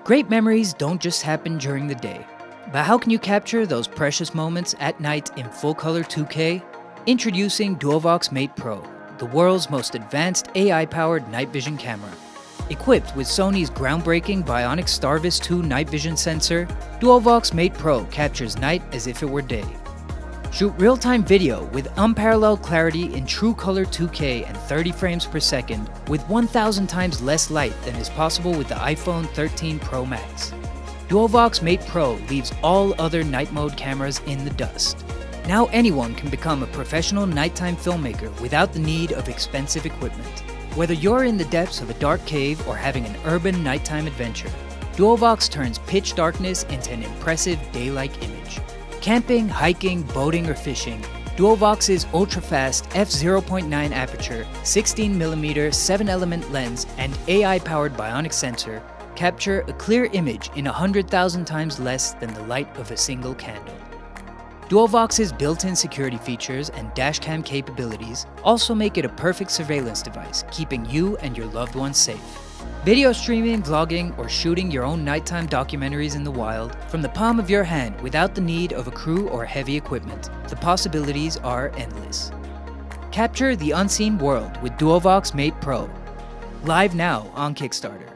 Great memories don't just happen during the day. But how can you capture those precious moments at night in full color 2K? Introducing Duovox Mate Pro, the world's most advanced AI-powered night vision camera. Equipped with Sony's groundbreaking Bionic Starvis 2 night vision sensor, Duovox Mate Pro captures night as if it were day. Shoot real-time video with unparalleled clarity in true color 2K and 30 frames per second with 1,000 times less light than is possible with the iPhone 13 Pro Max. Duovox Mate Pro leaves all other night mode cameras in the dust. Now anyone can become a professional nighttime filmmaker without the need of expensive equipment. Whether you're in the depths of a dark cave or having an urban nighttime adventure, Duovox turns pitch darkness into an impressive day-like image. Camping, hiking, boating, or fishing, Duovox's ultra-fast f/0.9 aperture, 16mm 7-element lens, and AI-powered bionic sensor capture a clear image in 100,000 times less than the light of a single candle. Duovox's built-in security features and dashcam capabilities also make it a perfect surveillance device, keeping you and your loved ones safe. Video streaming, vlogging, or shooting your own nighttime documentaries in the wild from the palm of your hand without the need of a crew or heavy equipment. The possibilities are endless. Capture the unseen world with Duovox Mate Pro. Live now on Kickstarter.